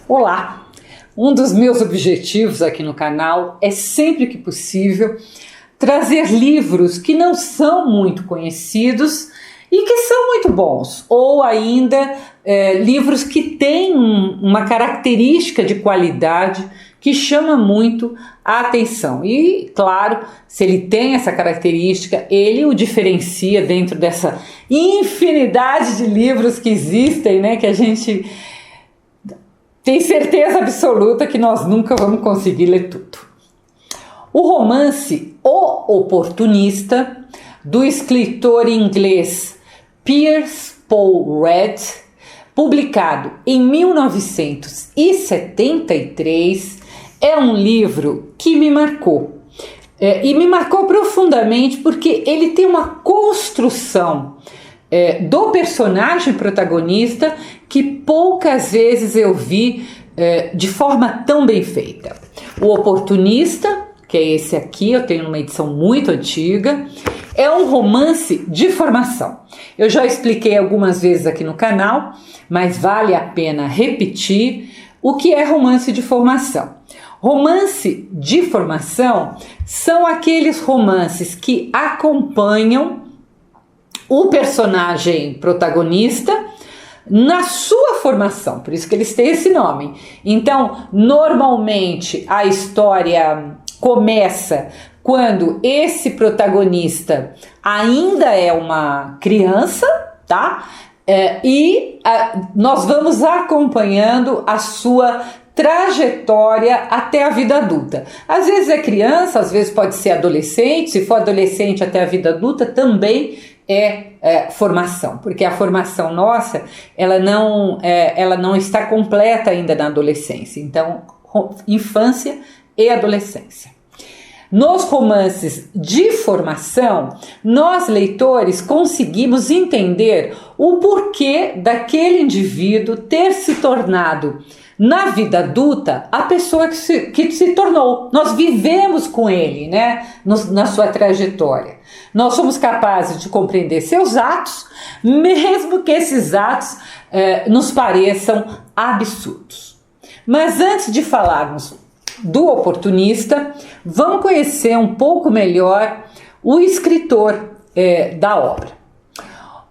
Olá! Um dos meus objetivos aqui no canal é sempre que possível trazer livros que não são muito conhecidos e que são muito bons, ou ainda livros que têm uma característica de qualidade que chama muito a atenção. E, claro, se ele tem essa característica, ele o diferencia dentro dessa infinidade de livros que existem, né, que a gente tem certeza absoluta que nós nunca vamos conseguir ler tudo. O romance O Oportunista, do escritor inglês Piers Paul Read, publicado em 1973, é um livro que me marcou. E me marcou profundamente porque ele tem uma construção do personagem protagonista que poucas vezes eu vi de forma tão bem feita. O Oportunista, que é esse aqui, eu tenho uma edição muito antiga, é um romance de formação. Eu já expliquei algumas vezes aqui no canal, mas vale a pena repetir o que é romance de formação. Romance de formação são aqueles romances que acompanham o personagem protagonista na sua formação, por isso que eles têm esse nome. Então, normalmente a história começa quando esse protagonista ainda é uma criança, tá? Nós vamos acompanhando a sua trajetória até a vida adulta. Às vezes é criança, às vezes pode ser adolescente, se for adolescente até a vida adulta também é formação, porque a formação nossa, ela não está completa ainda na adolescência, então infância e adolescência. Nos romances de formação, nós leitores conseguimos entender o porquê daquele indivíduo ter se tornado na vida adulta a pessoa que se tornou. Nós vivemos com ele, né, na sua trajetória. Nós somos capazes de compreender seus atos, mesmo que esses atos nos pareçam absurdos. Mas antes de falarmos do Oportunista, vamos conhecer um pouco melhor o escritor da obra.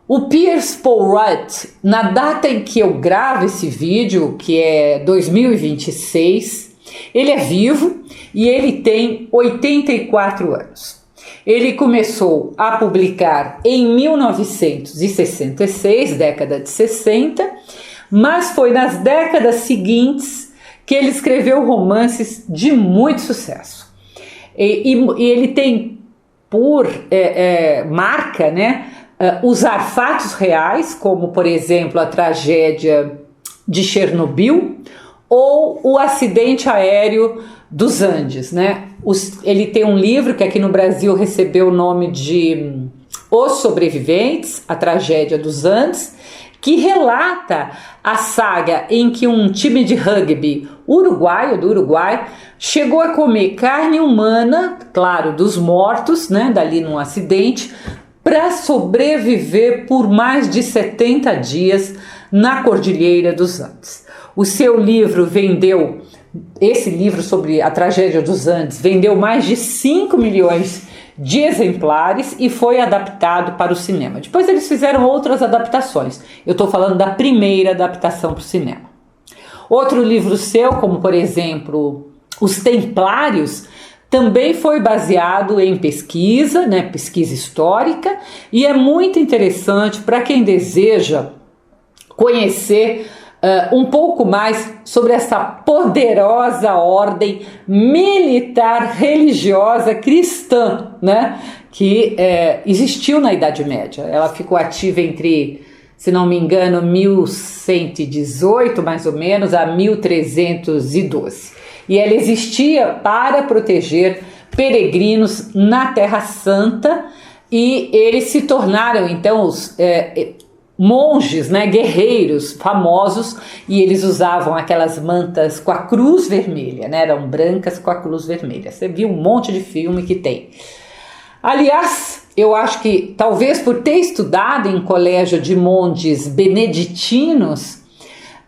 O Piers Paul Read, na data em que eu gravo esse vídeo, que é 2026, ele é vivo e ele tem 84 anos. Ele começou a publicar em 1966, década de 60, mas foi nas décadas seguintes que ele escreveu romances de muito sucesso. E ele tem por marca, né, usar fatos reais, como por exemplo a tragédia de Chernobyl ou o acidente aéreo dos Andes, né? Ele tem um livro que aqui no Brasil recebeu o nome de Os Sobreviventes, a tragédia dos Andes, que relata a saga em que um time de rugby do Uruguai, chegou a comer carne humana, claro, dos mortos, né, dali num acidente, para sobreviver por mais de 70 dias na Cordilheira dos Andes. O seu livro vendeu, esse livro sobre a tragédia dos Andes, vendeu mais de 5 milhões de exemplares e foi adaptado para o cinema. Depois eles fizeram outras adaptações. Eu estou falando da primeira adaptação para o cinema. Outro livro seu, como por exemplo Os Templários, também foi baseado em pesquisa, né, pesquisa histórica, e é muito interessante para quem deseja conhecer um pouco mais sobre essa poderosa ordem militar religiosa cristã, né, que existiu na Idade Média. Ela ficou ativa entre, se não me engano, 1118 mais ou menos a 1312. E ela existia para proteger peregrinos na Terra Santa, e eles se tornaram então os monges, né, guerreiros famosos, e eles usavam aquelas mantas com a cruz vermelha, né, eram brancas com a cruz vermelha. Você viu um monte de filme que tem. Aliás, eu acho que talvez por ter estudado em colégio de monges beneditinos,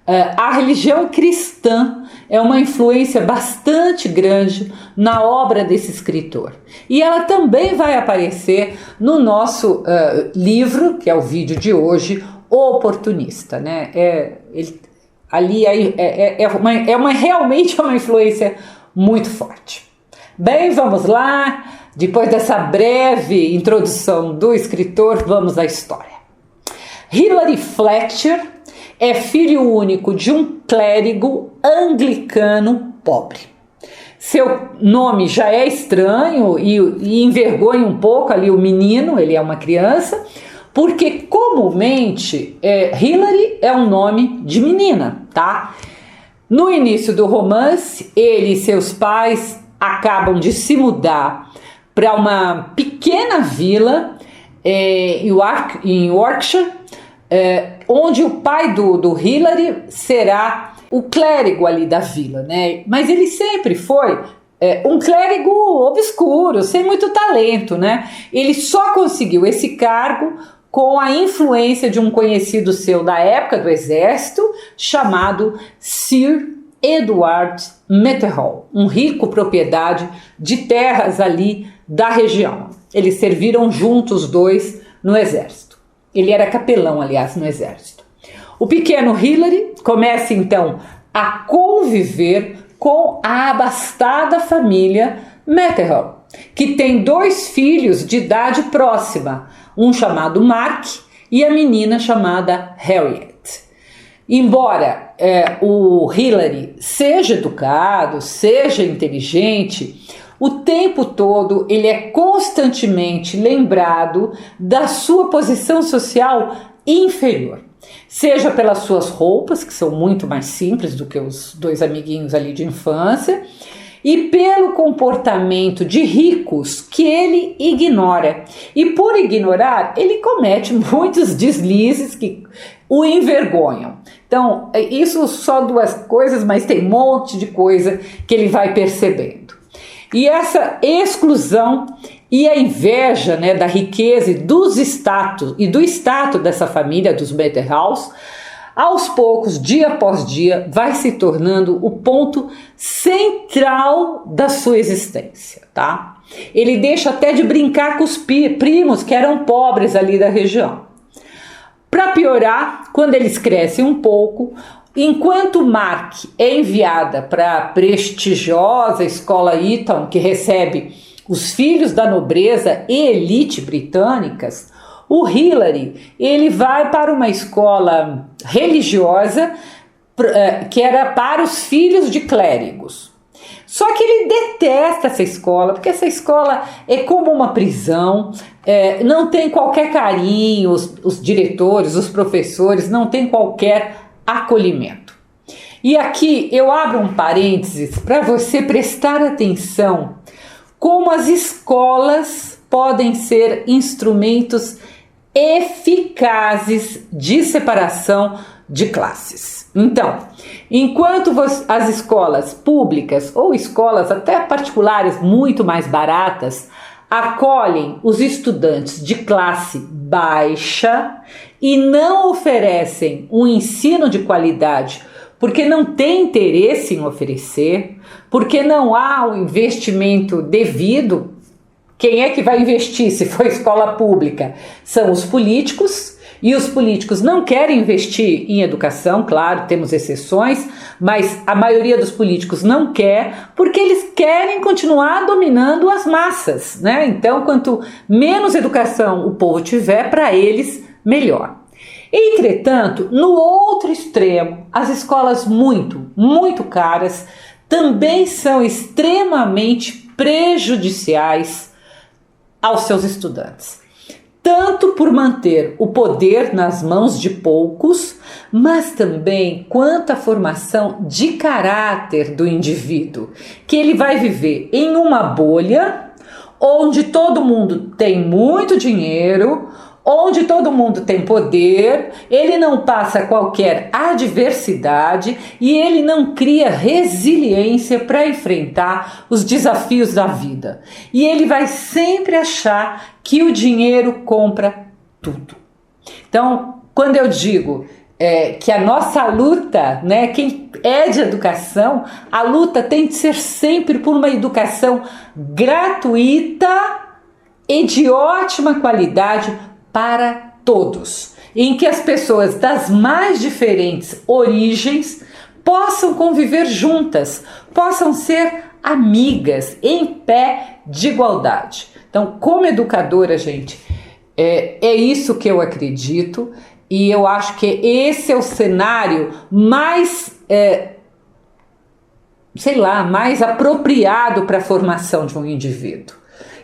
A religião cristã é uma influência bastante grande na obra desse escritor. E ela também vai aparecer no nosso livro, que é o vídeo de hoje, O Oportunista, né? Realmente é uma influência muito forte. Bem, vamos lá. Depois dessa breve introdução do escritor, vamos à história. Hilary Fletcher é filho único de um clérigo anglicano pobre. Seu nome já é estranho e envergonha um pouco ali o menino, ele é uma criança, porque comumente Hilary é um nome de menina, tá? No início do romance, ele e seus pais acabam de se mudar para uma pequena vila em Yorkshire, onde o pai do Hilary será o clérigo ali da vila, né? Mas ele sempre foi um clérigo obscuro, sem muito talento, né? Ele só conseguiu esse cargo com a influência de um conhecido seu da época do exército, chamado Sir Edward Metherhall, um rico propriedade de terras ali da região. Eles serviram juntos os dois no exército. Ele era capelão, aliás, no exército. O pequeno Hilary começa então a conviver com a abastada família Metherhall, que tem 2 filhos de idade próxima, um chamado Mark e a menina chamada Harriet. Embora o Hilary seja educado, seja inteligente, o tempo todo ele é constantemente lembrado da sua posição social inferior. Seja pelas suas roupas, que são muito mais simples do que os 2 amiguinhos ali de infância, e pelo comportamento de ricos que ele ignora. E por ignorar, ele comete muitos deslizes que o envergonham. Então, isso só 2 coisas, mas tem um monte de coisa que ele vai percebendo. E essa exclusão e a inveja, né, da riqueza e do status dessa família, dos Metherhalls, aos poucos, dia após dia, vai se tornando o ponto central da sua existência, tá? Ele deixa até de brincar com os primos que eram pobres ali da região. Para piorar, quando eles crescem um pouco, enquanto Mark é enviada para a prestigiosa escola Eton, que recebe os filhos da nobreza e elite britânicas, o Hilary ele vai para uma escola religiosa que era para os filhos de clérigos. Só que ele detesta essa escola, porque essa escola é como uma prisão, não tem qualquer carinho, os diretores, os professores não têm qualquer acolhimento. E aqui eu abro um parênteses para você prestar atenção como as escolas podem ser instrumentos eficazes de separação de classes. Então, enquanto as escolas públicas ou escolas até particulares muito mais baratas acolhem os estudantes de classe baixa e não oferecem um ensino de qualidade porque não tem interesse em oferecer, porque não há o investimento devido. Quem é que vai investir se for escola pública? São os políticos, e os políticos não querem investir em educação, claro, temos exceções, mas a maioria dos políticos não quer, porque eles querem continuar dominando as massas, né? Então, quanto menos educação o povo tiver, para eles, melhor. Entretanto, no outro extremo, as escolas muito caras também são extremamente prejudiciais aos seus estudantes, tanto por manter o poder nas mãos de poucos, mas também quanto à formação de caráter do indivíduo, que ele vai viver em uma bolha onde todo mundo tem muito dinheiro, onde todo mundo tem poder, ele não passa qualquer adversidade e ele não cria resiliência para enfrentar os desafios da vida. E ele vai sempre achar que o dinheiro compra tudo. Então, quando eu digo que a nossa luta, né, quem é de educação, a luta tem de ser sempre por uma educação gratuita e de ótima qualidade para todos, em que as pessoas das mais diferentes origens possam conviver juntas, possam ser amigas em pé de igualdade. Então, como educadora, gente, é isso que eu acredito. E eu acho que esse é o cenário mais, mais apropriado para a formação de um indivíduo.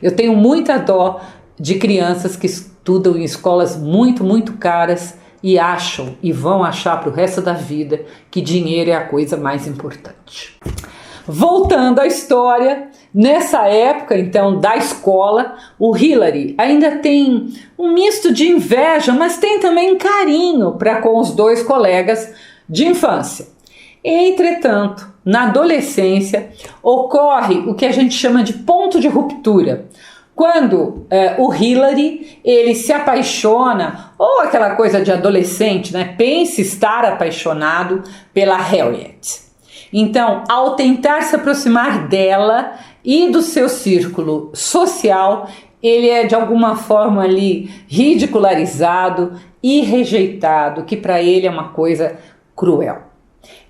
Eu tenho muita dó de crianças que estudam em escolas muito, muito caras e acham e vão achar para o resto da vida que dinheiro é a coisa mais importante. Voltando à história, nessa época, então, da escola, o Hillary ainda tem um misto de inveja, mas tem também carinho para com os dois colegas de infância. Entretanto, na adolescência, ocorre o que a gente chama de ponto de ruptura. Quando o Hillary, ele se apaixona, ou aquela coisa de adolescente, né? Pensa estar apaixonado pela Harriet. Então, ao tentar se aproximar dela e do seu círculo social, ele é de alguma forma ali ridicularizado e rejeitado, que para ele é uma coisa cruel.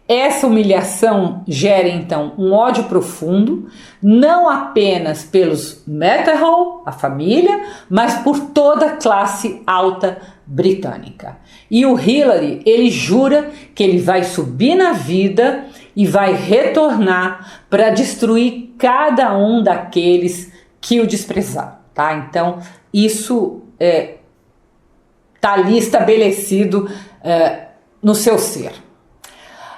Essa humilhação gera então um ódio profundo, não apenas pelos Matterhall, a família, mas por toda a classe alta britânica. E o Hillary, ele jura que ele vai subir na vida e vai retornar para destruir cada um daqueles que o desprezaram, tá? Então, isso está ali estabelecido no seu ser.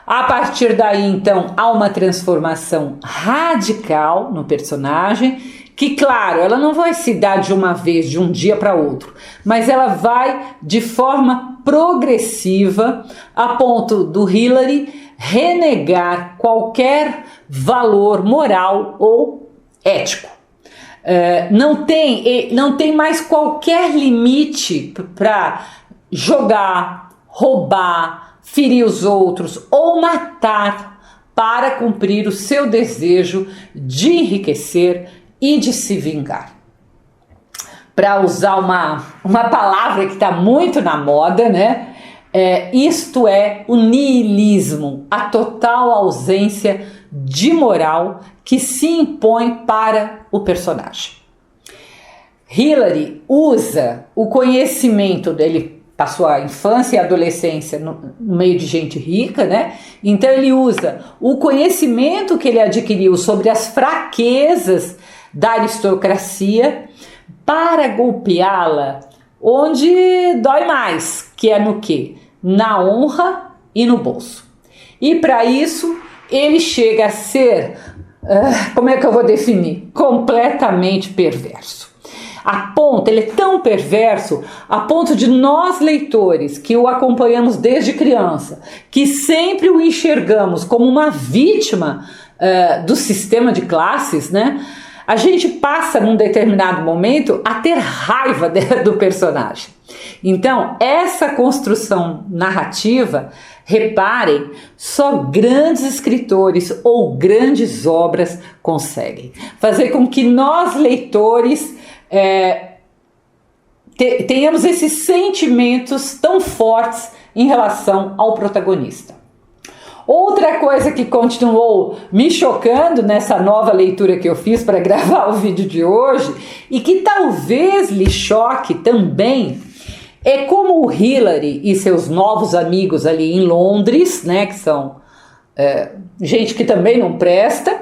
A partir daí, então, há uma transformação radical no personagem, que, claro, ela não vai se dar de uma vez, de um dia para outro, mas ela vai de forma progressiva, a ponto do Hillary renegar qualquer valor moral ou ético. Não tem mais qualquer limite para jogar, roubar, ferir os outros ou matar para cumprir o seu desejo de enriquecer e de se vingar. Para usar uma palavra que está muito na moda, né? Isto é o niilismo, a total ausência de moral que se impõe para o personagem. Hillary usa o conhecimento dele, passou a infância e a adolescência no meio de gente rica, né? Então ele usa o conhecimento que ele adquiriu sobre as fraquezas da aristocracia para golpeá-la onde dói mais, que é no quê? Na honra e no bolso. E para isso ele chega a ser, como é que eu vou definir? Completamente perverso. Ele é tão perverso a ponto de nós leitores que o acompanhamos desde criança, que sempre o enxergamos como uma vítima do sistema de classes, né? A gente passa num determinado momento a ter raiva do personagem. Então, essa construção narrativa, reparem, só grandes escritores ou grandes obras conseguem fazer com que nós, leitores, tenhamos esses sentimentos tão fortes em relação ao protagonista. Outra coisa que continuou me chocando nessa nova leitura que eu fiz para gravar o vídeo de hoje e que talvez lhe choque também é como o Hillary e seus novos amigos ali em Londres, né, que são gente que também não presta,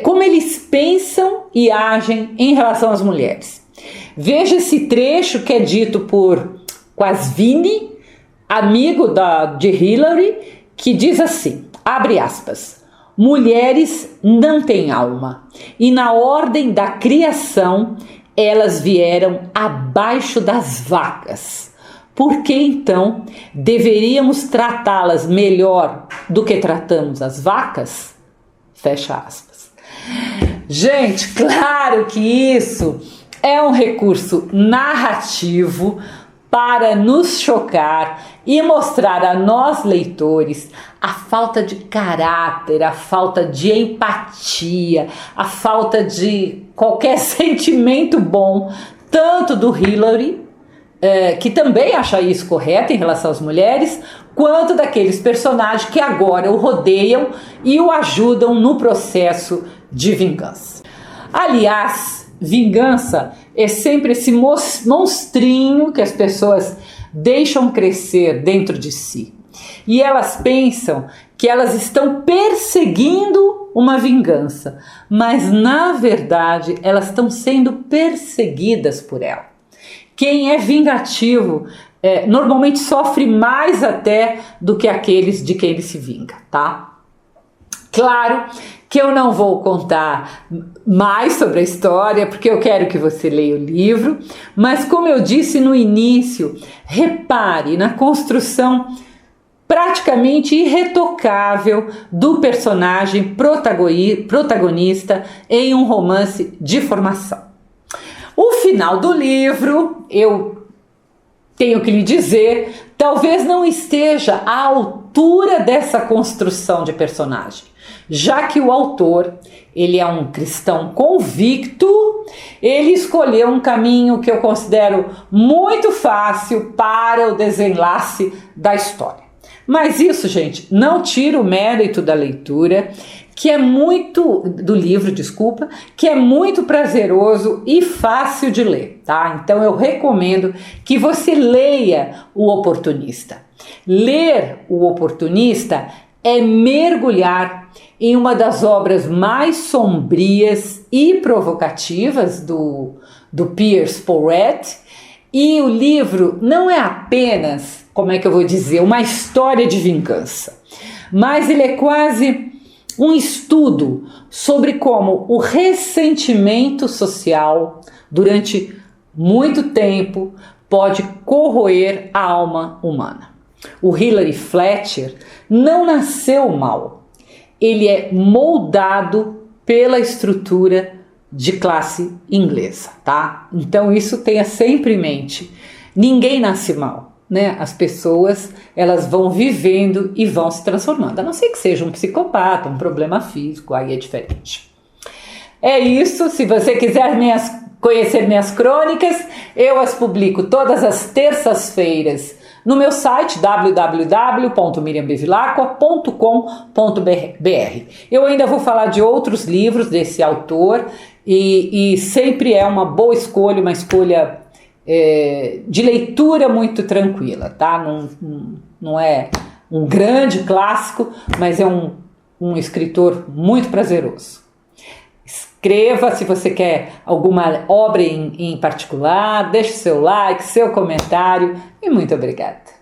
como eles pensam e agem em relação às mulheres. Veja esse trecho que é dito por Qazvini, amigo de Hillary, que diz assim, abre aspas, mulheres não têm alma, e na ordem da criação elas vieram abaixo das vacas. Por que então deveríamos tratá-las melhor do que tratamos as vacas? Fecha aspas. Gente, claro que isso é um recurso narrativo para nos chocar e mostrar a nós leitores a falta de caráter, a falta de empatia, a falta de qualquer sentimento bom, tanto do Hillary, que também acha isso correto em relação às mulheres, quanto daqueles personagens que agora o rodeiam e o ajudam no processo de vingança. Aliás, vingança é sempre esse monstrinho que as pessoas deixam crescer dentro de si. E elas pensam que elas estão perseguindo uma vingança, mas na verdade elas estão sendo perseguidas por ela. Quem é vingativo normalmente sofre mais até do que aqueles de quem ele se vinga, tá? Claro que eu não vou contar mais sobre a história, porque eu quero que você leia o livro, mas como eu disse no início, repare na construção praticamente irretocável do personagem protagonista em um romance de formação. O final do livro, eu tenho que lhe dizer, talvez não esteja à altura dessa construção de personagem, já que o autor, ele é um cristão convicto, ele escolheu um caminho que eu considero muito fácil para o desenlace da história. Mas isso, gente, não tira o mérito da leitura, que é do livro, que é muito prazeroso e fácil de ler, tá? Então eu recomendo que você leia O Oportunista. Ler O Oportunista é mergulhar em uma das obras mais sombrias e provocativas do Piers Pauret, e o livro não é apenas, uma história de vingança, mas ele é quase um estudo sobre como o ressentimento social durante muito tempo pode corroer a alma humana. O Hilary Fletcher não nasceu mal, ele é moldado pela estrutura de classe inglesa, tá? Então isso tenha sempre em mente. Ninguém nasce mal, né? As pessoas, elas vão vivendo e vão se transformando, a não ser que seja um psicopata, um problema físico, aí é diferente. É isso. Se você quiser conhecer minhas crônicas, eu as publico todas as terças-feiras no meu site www.miriambevilacqua.com.br. Eu ainda vou falar de outros livros desse autor e sempre é uma boa escolha, uma escolha de leitura muito tranquila, tá? Não é um grande clássico, mas é um escritor muito prazeroso. Escreva se você quer alguma obra em particular, deixe seu like, seu comentário e muito obrigada.